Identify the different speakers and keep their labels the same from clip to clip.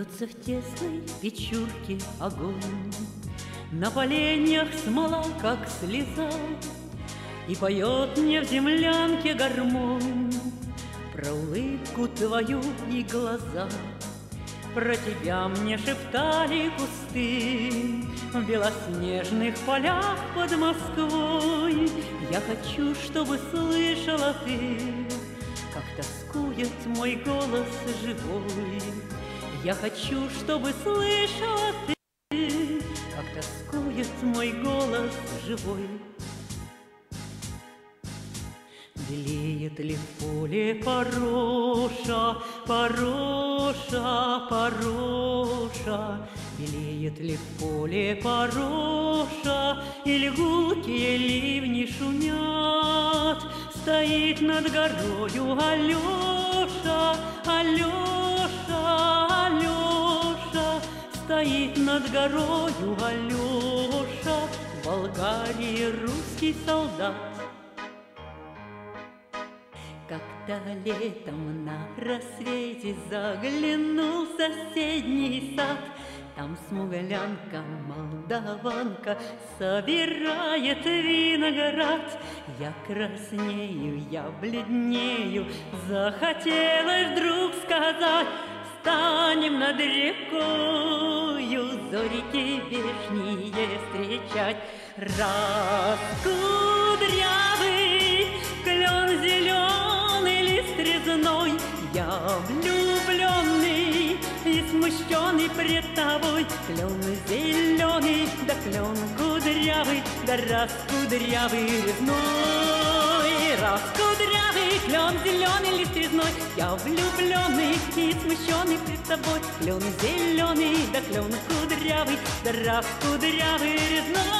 Speaker 1: Бьется в тесной печурке огонь, на поленьях смола, как слеза, и поет мне в землянке гармонь про улыбку твою и глаза. Про тебя мне шептали кусты в белоснежных полях под Москвой. Я хочу, чтобы слышала ты, как тоскует мой голос живой. Я хочу, чтобы слышала ты, как тоскует мой голос живой. Белеет ли в поле пороша, пороша, пороша? Белеет ли в поле пороша, или гулкие ливни шумят? Стоит над горою Алеша, Алеша, Алеша. Стоит над горою Алеша, в Болгарии русский солдат. Как-то летом на рассвете заглянул в соседний сад. Там смуглянка, молдаванка собирает виноград. Я краснею, я бледнею, захотелось вдруг сказать: станем над рекою зорики вешние встречать. Раскудрявый клен зеленый лист резной, я влюбленный и смущенный пред тобой. Клен зеленый, да клен кудрявый, да раскудрявый резной. Раскудрявый клен зеленый лист резной, я влюбленный и смущенный пред тобой. Клен зеленый, да клен кудрявый, да раскудрявый резной.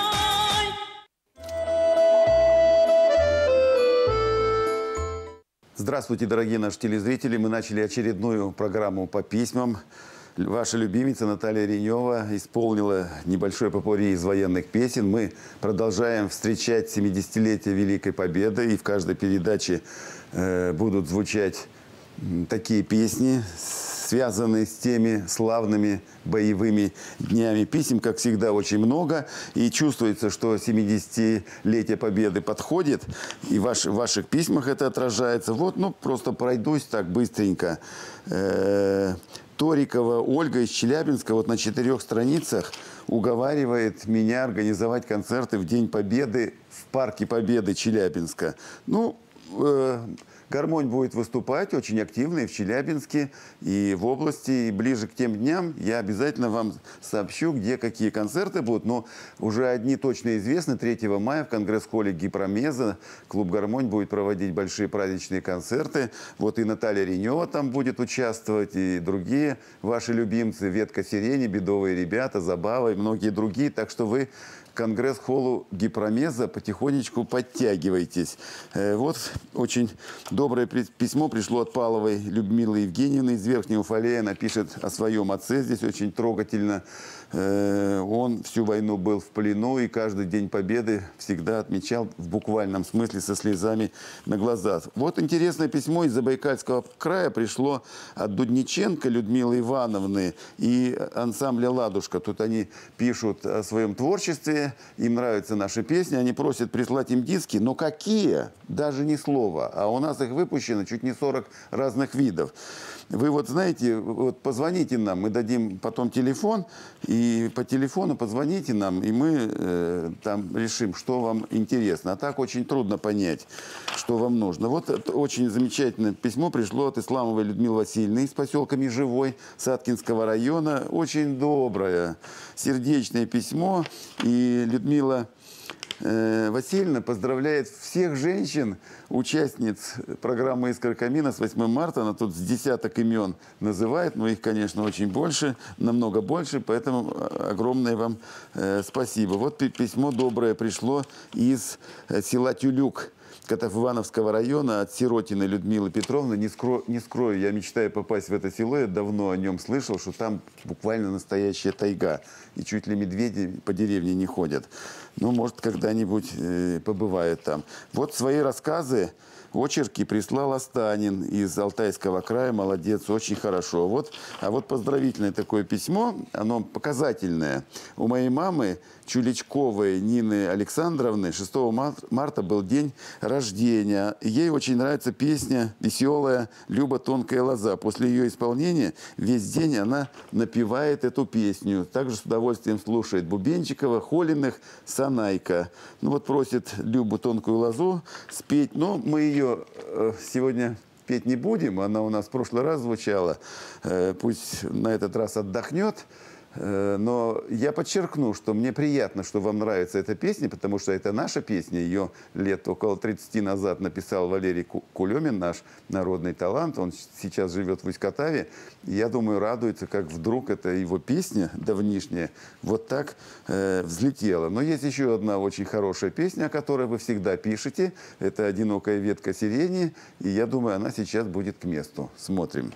Speaker 2: Здравствуйте, дорогие наши телезрители. Мы начали очередную программу по письмам. Ваша любимица Наталья Ренева исполнила небольшое попурри из военных песен. Мы продолжаем встречать 70-летие Великой Победы. И в каждой передаче будут звучать такие песни, связанные с теми славными боевыми днями. Писем, как всегда, очень много. И чувствуется, что 70-летие Победы подходит. И в ваших письмах это отражается. Вот, ну, просто пройдусь так быстренько. Торикова Ольга из Челябинска вот на 4 страницах уговаривает меня организовать концерты в День Победы в Парке Победы Челябинска. Ну, гармонь будет выступать очень активно и в Челябинске, и в области. И ближе к тем дням я обязательно вам сообщу, где какие концерты будут. Но уже одни точно известны. 3 мая в Конгресс-холле Гипромеза клуб «Гармонь» будет проводить большие праздничные концерты. Вот и Наталья Ренева там будет участвовать, и другие ваши любимцы. «Ветка сирени», «Бедовые ребята», «Забава» и многие другие. Так что вы к Конгресс-холлу Гипромеза потихонечку подтягивайтесь. Вот очень доброе письмо пришло от Паловой Людмилы Евгеньевны из Верхнего Уфалея. Она пишет о своем отце здесь очень трогательно. Он всю войну был в плену и каждый День Победы всегда отмечал в буквальном смысле со слезами на глазах. Вот интересное письмо из Забайкальского края пришло от Дудниченко Людмилы Ивановны и ансамбля «Ладушка». Тут они пишут о своем творчестве, им нравятся наши песни, они просят прислать им диски, но какие? Даже ни слова. А у нас их выпущено чуть не 40 разных видов. Вы вот знаете, вот позвоните нам, мы дадим потом телефон, и по телефону позвоните нам, и мы там решим, что вам интересно. А так очень трудно понять, что вам нужно. Вот очень замечательное письмо пришло от Исламовой Людмилы Васильевны из поселка Межевой Саткинского района. Очень доброе, сердечное письмо. И Людмила Васильевна поздравляет всех женщин, участниц программы «Искра камина» с 8 марта. Она тут с десяток имен называет, но их, конечно, очень больше, намного больше, поэтому огромное вам спасибо. Вот письмо доброе пришло из села Тюлюк Котов-Ивановского района от Сиротиной Людмилы Петровны. Не скрою, я мечтаю попасть в это село, я давно о нем слышал, что там буквально настоящая тайга. И чуть ли медведи по деревне не ходят. Ну, может, когда-нибудь побывает там. Вот свои рассказы очерки прислал Астанин из Алтайского края. Молодец, очень хорошо. Вот, а вот поздравительное такое письмо, оно показательное. У моей мамы Чуличковой Нины Александровны 6 марта был день рождения. Ей очень нравится песня веселая «Люба тонкая лоза». После ее исполнения весь день она напевает эту песню. Также с удовольствием слушает Бубенчикова, Холиных, Санайка. Ну вот просит Любу тонкую лозу спеть. Но мы ее сегодня петь не будем. Она у нас в прошлый раз звучала. Пусть на этот раз отдохнет. Но я подчеркну, что мне приятно, что вам нравится эта песня, потому что это наша песня. Ее лет около 30 назад написал Валерий Кулемин, наш народный талант. Он сейчас живет в Усть-Катаве. Я думаю, радуется, как вдруг эта его песня давнишняя вот так взлетела. Но есть еще одна очень хорошая песня, о которой вы всегда пишете. Это «Одинокая ветка сирени». И я думаю, она сейчас будет к месту. Смотрим.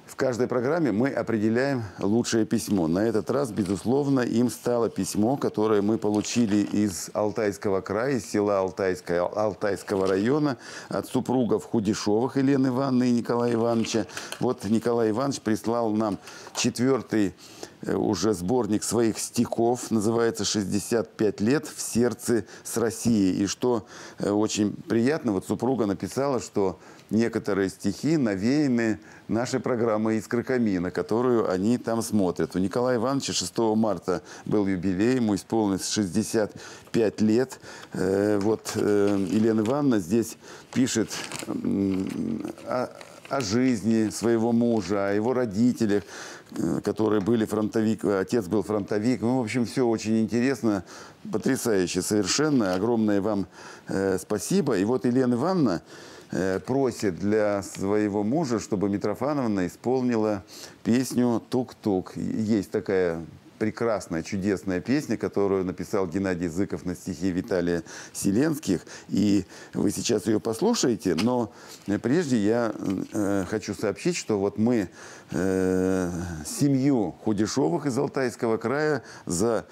Speaker 2: В каждой программе мы определяем лучшее письмо. На этот раз, безусловно, им стало письмо, которое мы получили из Алтайского края, из села Алтайского района, от супругов Худишевых Елены Ивановны и Николая Ивановича. Вот Николай Иванович прислал нам 4-й уже сборник своих стихов, называется «65 лет в сердце с Россией». И что очень приятно, вот супруга написала, что некоторые стихи навеяны нашей программой «Искры камина», которую они там смотрят. У Николая Ивановича 6 марта был юбилей, ему исполнилось 65 лет. Вот Елена Ивановна здесь пишет о жизни своего мужа, о его родителях, которые были фронтовик, отец был фронтовик. Ну, в общем, все очень интересно, потрясающе совершенно. Огромное вам спасибо. И вот Елена Ивановна просит для своего мужа, чтобы Митрофановна исполнила песню «Тук-тук». Есть такая прекрасная, чудесная песня, которую написал Геннадий Зыков на стихи Виталия Селенских. И вы сейчас ее послушаете, но прежде я хочу сообщить, что вот мы семью Худяшовых из Алтайского края за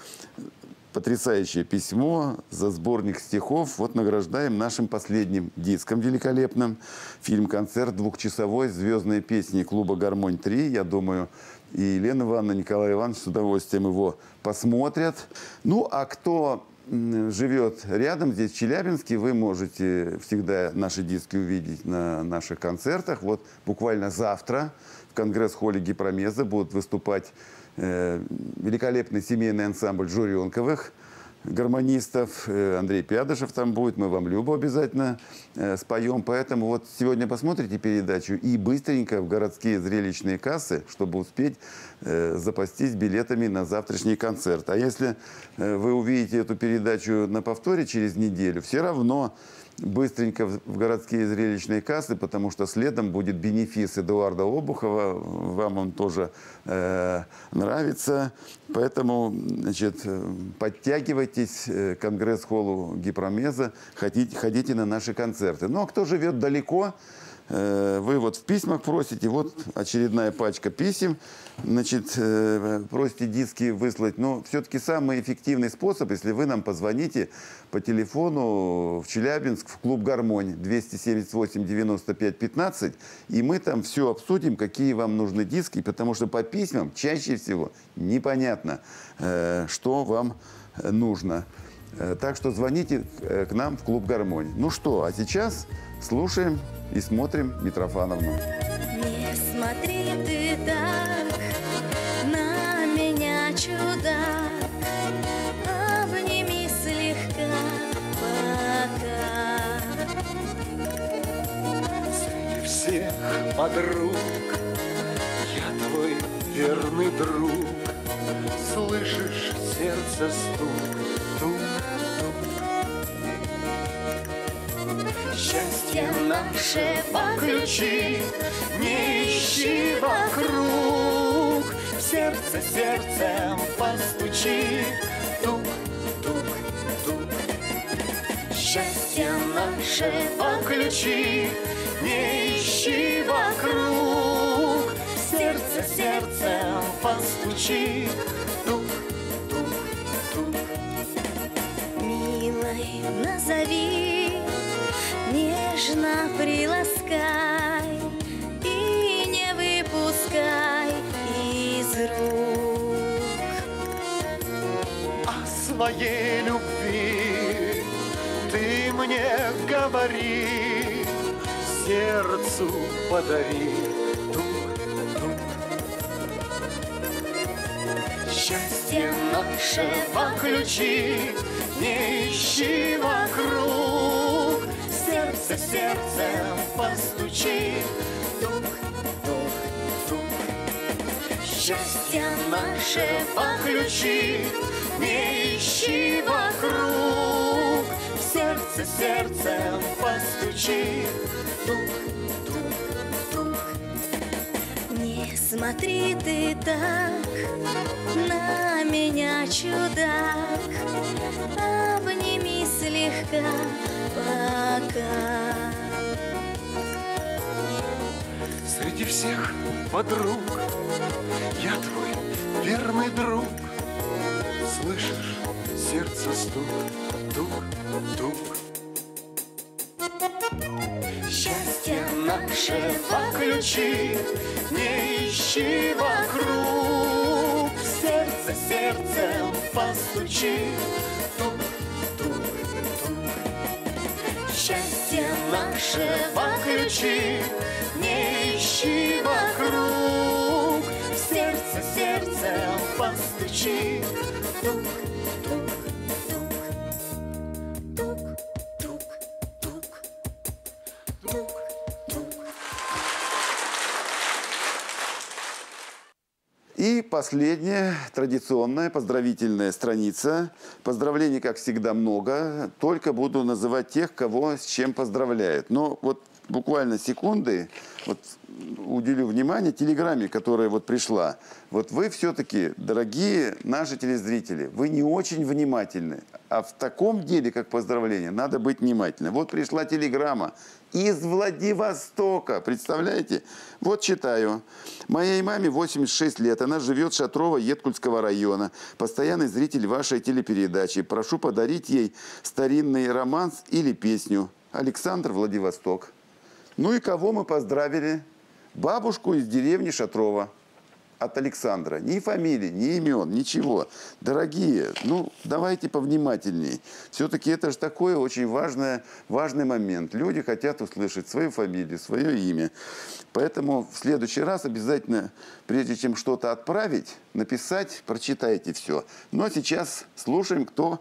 Speaker 2: потрясающее письмо, за сборник стихов вот награждаем нашим последним диском великолепным. Фильм-концерт двухчасовой «Звездные песни» клуба «Гармонь-3». Я думаю, и Елена Ивановна, Николай Иванович с удовольствием его посмотрят. Ну, а кто живет рядом, здесь в Челябинске, вы можете всегда наши диски увидеть на наших концертах. Вот буквально завтра в конгресс-холле Гипромеза будут выступать великолепный семейный ансамбль Журенковых, гармонистов. Андрей Пядышев там будет, мы вам Любу обязательно споем. Поэтому вот сегодня посмотрите передачу и быстренько в городские зрелищные кассы, чтобы успеть запастись билетами на завтрашний концерт. А если вы увидите эту передачу на повторе через неделю, все равно быстренько в городские зрелищные кассы, потому что следом будет бенефис Эдуарда Обухова. Вам он тоже нравится. Поэтому, значит, подтягивайтесь к конгресс-холлу Гипромеза, ходите на наши концерты. Ну, а кто живет далеко, вы вот в письмах просите, вот очередная пачка писем, значит, просите диски выслать. Но все-таки самый эффективный способ, если вы нам позвоните по телефону в Челябинск, в клуб «Гармонь» 278-95-15, и мы там все обсудим, какие вам нужны диски, потому что по письмам чаще всего непонятно, что вам нужно. Так что звоните к нам в клуб «Гармонь». Ну что, а сейчас слушаем и смотрим Митрофановну.
Speaker 3: Не смотри ты так на меня, чудак, обними слегка пока.
Speaker 4: Среди всех подруг я твой верный друг. Слышишь сердце стук, тук-тук. Счастье наше по ключи, не ищи вокруг. В сердце сердцем постучи, тук-тук-тук. Счастье наше по ключи, не ищи вокруг. В сердце сердцем постучи, тук-тук-тук.
Speaker 3: Милой назови, нежно приласкай и не выпускай из рук.
Speaker 4: О своей любви ты мне говори, сердцу подари, тук-тук. Счастье наше по ключи, не ищи вокруг. Сердце сердцем постучи, тук-тук-тук. Счастье наше по ключи, не ищи вокруг. Сердце сердцем постучи, тук-тук-тук.
Speaker 3: Не смотри ты так на меня, чудак, обними слегка пока.
Speaker 4: Среди всех подруг я твой верный друг. Слышишь сердце стук, тук-тук. Счастье наше по ключи, не ищи вокруг. Сердце сердцем постучи, тук-тук-тук. Счастье наше по ключи, не ищи вокруг. Сердце сердцем постучи, тук-тук-тук. Тук-тук-тук. Тук-тук.
Speaker 2: последняя традиционная поздравительная страница. Поздравлений, как всегда, много. Только буду называть тех, кого с чем поздравляют. Но вот буквально секунды вот уделю внимание телеграмме, которая вот пришла. Вот вы все-таки, дорогие наши телезрители, вы не очень внимательны. А в таком деле, как поздравление, надо быть внимательным. Вот пришла телеграмма из Владивостока. Представляете? Вот читаю. Моей маме 86 лет. Она живет в Шатрово Еткульского района. Постоянный зритель вашей телепередачи. Прошу подарить ей старинный романс или песню. Александр, Владивосток. Ну и кого мы поздравили? Бабушку из деревни Шатрова. От Александра. Ни фамилии, ни имен, ничего. Дорогие, ну, давайте повнимательней. Все-таки это же такой очень важный момент. Люди хотят услышать свою фамилию, свое имя. Поэтому в следующий раз обязательно, прежде чем что-то отправить, написать, прочитайте все. Ну, а сейчас слушаем, кто...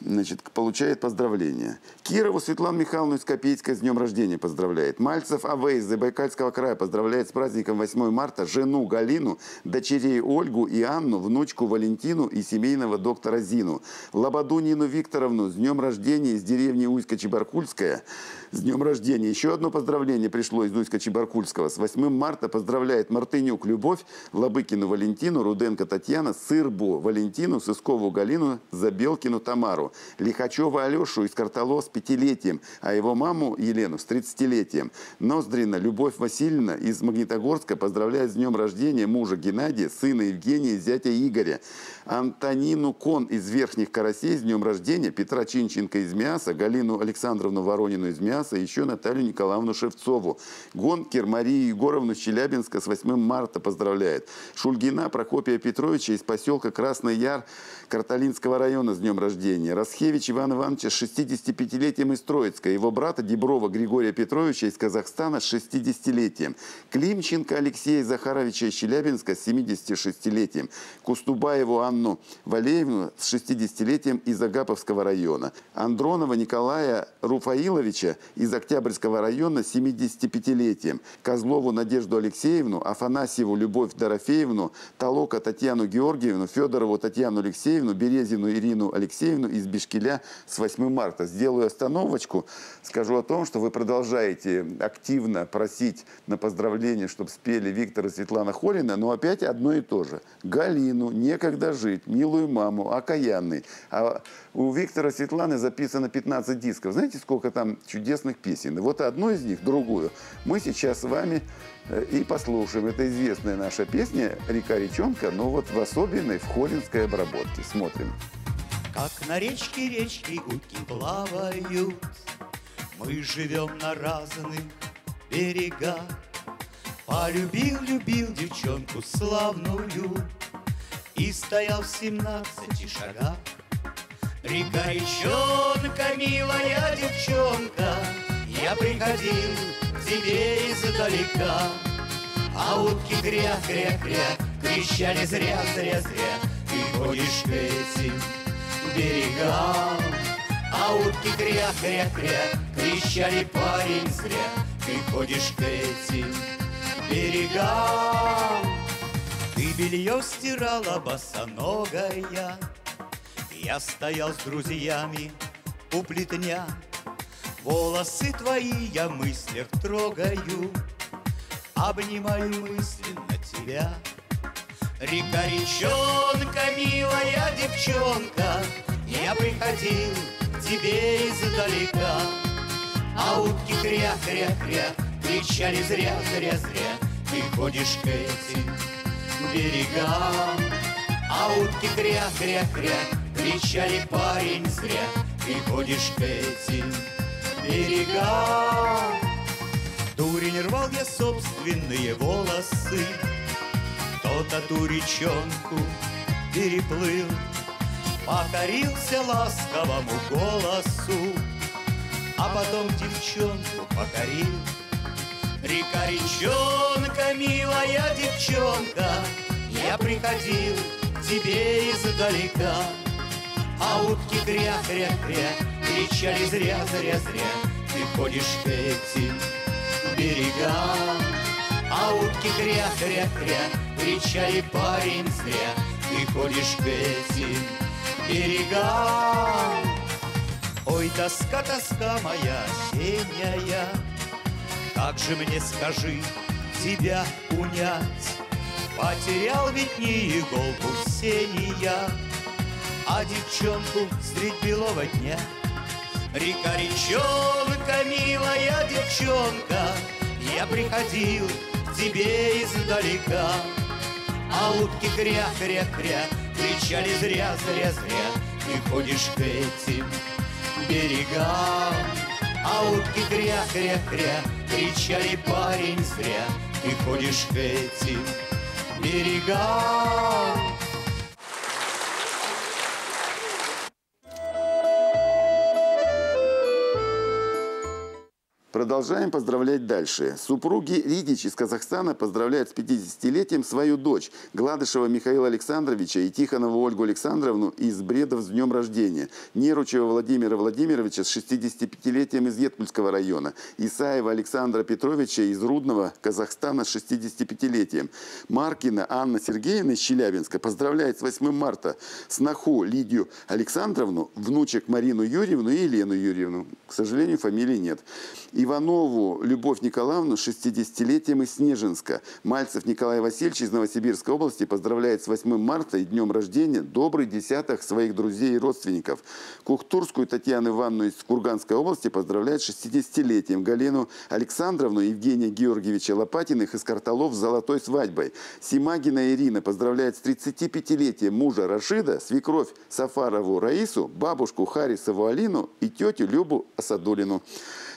Speaker 2: Значит, получает поздравления. Кирову Светлану Михайловну из Копейска с днем рождения поздравляет. Мальцев А.В. из Забайкальского края поздравляет с праздником 8 марта жену Галину, дочерей Ольгу и Анну, внучку Валентину и семейного доктора Зину. Лободу Нину Викторовну с днем рождения из деревни Уйска-Чебаркульская. С днем рождения. Еще одно поздравление пришло из Уйска-Чебаркульского. С 8 марта поздравляет Мартынюк Любовь, Лобыкину Валентину, Руденко Татьяна, Сырбу Валентину, Сыскову Галину, Забелкину Тамару. Лихачева Алешу из Картало с 5-летием, а его маму Елену с 30-летием. Ноздрина Любовь Васильевна из Магнитогорска поздравляет с днем рождения мужа Геннадия, сына Евгения и зятя Игоря. Антонину Кон из Верхних Карасей с днем рождения, Петра Чинченко из Миаса, Галину Александровну Воронину из Миаса, еще Наталью Николаевну Шевцову. Гонкер Марию Егоровну из Челябинска с 8 марта поздравляет. Шульгина Прокопия Петровича из поселка Красный Яр Карталинского района с днем рождения. Расхевич Иван Ивановича с 65-летием из Троицка. Его брата Деброва Григория Петровича из Казахстана с 60-летием. Климченко Алексея Захаровича из Челябинска с 76-летием. Кустубаеву Анну Валеевну с 60-летием из Агаповского района. Андронова Николая Руфаиловича из Октябрьского района с 75-летием. Козлову Надежду Алексеевну, Афанасьеву Любовь Дорофеевну, Толока Татьяну Георгиевну, Федорову Татьяну Алексеевну, Березину Ирину Алексеевну из Бишкеля с 8 марта. Сделаю остановочку, скажу о том, что вы продолжаете активно просить на поздравление, чтобы спели Виктор и Светлана Холина, но опять одно и то же. Галину, некогда жить, милую маму, окаянный. А у Виктора и Светланы записано 15 дисков. Знаете, сколько там чудесных песен? И вот одну из них, другую, мы сейчас с вами и послушаем. Это известная наша песня «Река-речонка», но вот в особенной, в холинской обработке. Смотрим.
Speaker 5: Как на речке утки плавают, мы живем на разных берегах. Полюбил девчонку славную и стоял в 17 шагах. Река-речонка, милая девчонка, я приходил к тебе издалека. А утки кря-кря-кря кричали зря. Ты ходишь к этим берегам. А утки кря-кря-кря кричали: парень, зря ты ходишь к этим берегам. Ты белье стирала босоногая, я стоял с друзьями у плетня. Волосы твои я в мыслях трогаю, обнимаю мысленно тебя. Река-речонка, милая девчонка, я приходил к тебе издалека. А утки кря-кря-кря кричали зря. Ты ходишь к этим берегам. А утки кря-кря-кря кричали: парень, зря ты ходишь к этим берегам. Дурень, рвал я собственные волосы, кто-то ту речонку переплыл, покорился ласковому голосу, а потом девчонку покорил. Река-речонка, милая девчонка, я приходил к тебе издалека. А утки кря-кря-кря кричали зря. Ты ходишь к этим берегам. А утки кря-кря-кря кричали: парень, зря ты ходишь к этим берегам. Ой, тоска, тоска моя осенняя, как же мне, скажи, тебя унять? Потерял ведь не иголку в сене я, а девчонку средь белого дня. Река, речонка, милая девчонка, я приходил к тебе издалека, а утки кря-кря-кря кричали: зря, зря, зря ты ходишь к этим берегам. А утки кря-кря-кря кричали: парень, зря ты ходишь к этим берегам.
Speaker 2: Продолжаем поздравлять дальше. Супруги Ридич из Казахстана поздравляют с 50-летием свою дочь Гладышева Михаила Александровича и Тихонову Ольгу Александровну из Бредов с днем рождения. Неручева Владимира Владимировича с 65-летием из Етпульского района. Исаева Александра Петровича из Рудного, Казахстана с 65-летием. Маркина Анна Сергеевна из Челябинска поздравляет с 8 марта сноху Лидию Александровну, внучек Марину Юрьевну и Елену Юрьевну. К сожалению, фамилии нет. Иванову Любовь Николаевну с 60-летием из Снежинска. Мальцев Николай Васильевич из Новосибирской области поздравляет с 8 марта и днем рождения добрый десяток своих друзей и родственников. Кухтурскую Татьяну Ивановну из Курганской области поздравляет с 60-летием. Галину Александровну и Евгения Георгиевича Лопатиных из Карталов с золотой свадьбой. Симагина Ирина поздравляет с 35-летием мужа Рашида, свекровь Сафарову Раису, бабушку Харисову Алину и тетю Любу Асадулину.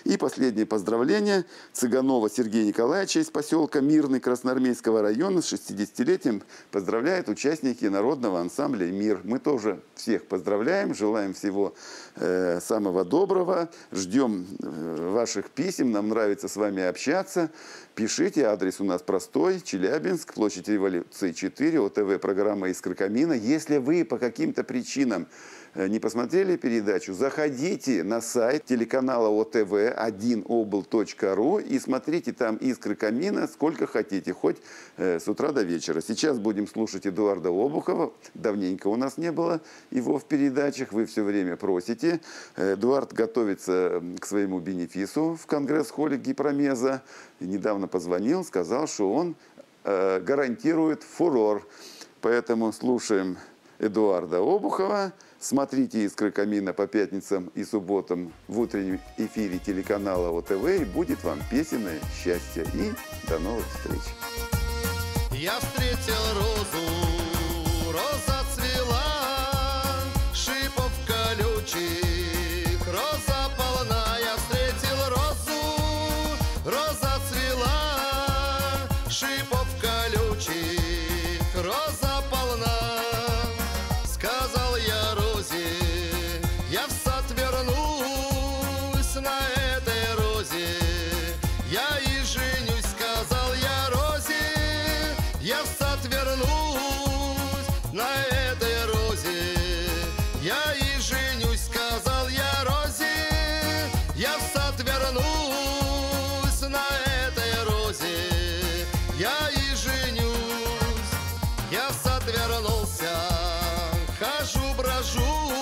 Speaker 2: И последнее поздравление Цыганова Сергея Николаевича из поселка Мирный Красноармейского района с 60-летием поздравляют участники народного ансамбля «Мир». Мы тоже всех поздравляем, желаем всего самого доброго, ждем ваших писем, нам нравится с вами общаться. Пишите, адрес у нас простой, Челябинск, площадь Революции 4, ОТВ, программа «Искры камина». Если вы по каким-то причинам не посмотрели передачу, заходите на сайт телеканала ОТВ 1obl.ru и смотрите там «Искры камина» сколько хотите, хоть с утра до вечера. Сейчас будем слушать Эдуарда Обухова. Давненько у нас не было его в передачах, вы все время просите. Эдуард готовится к своему бенефису в Конгресс-холле Гипромеза. Недавно позвонил, сказал, что он гарантирует фурор. Поэтому слушаем Эдуарда Обухова. Смотрите «Искры камина» по пятницам и субботам в утреннем эфире телеканала ОТВ, и будет вам песенное счастье. И до новых встреч.
Speaker 4: Я встретил розу, роза цвела, шипов колючих, роза полна. Я встретил розу, роза цвела, шипов колючих, роза полна. Сказал я розе, я в сад вернусь, на этой розе я и женюсь. Сказал я розе, я в сад вернусь, на этой розе я и женюсь. Сказал я розе, я в сад вернусь, на этой розе я и женюсь. Я в сад вернулся, хожу, брожу,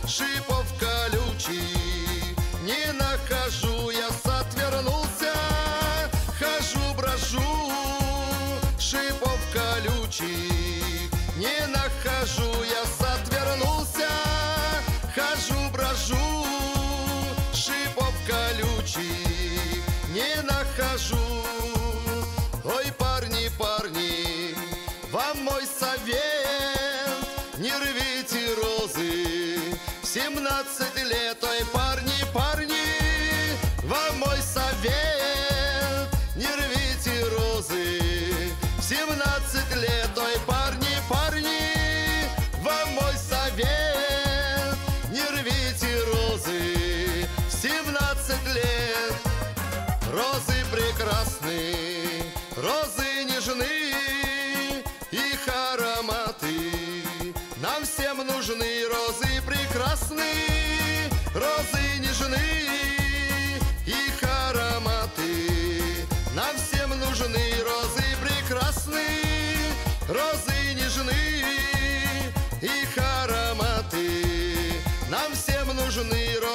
Speaker 4: шипов колючих не нахожу. Я в сад вернулся, хожу, брожу, шипов колючих не нахожу. Я в сад вернулся, хожу, брожу, шипов колючих не нахожу. Ой, парни, парни, вам мой совет: не рвите розы в 17 лет. Ой, парни, парни, вам мой совет: не рвите розы в 17 лет. Ой, парни, парни, вам мой совет: не рвите розы в 17 лет. Розы прекрасны, розы нежны, их ароматы нам всем нужны. Розы прекрасны, розы нежны, их ароматы нам всем нужны. Розы прекрасны, их ароматы. Нам всем нужны розы.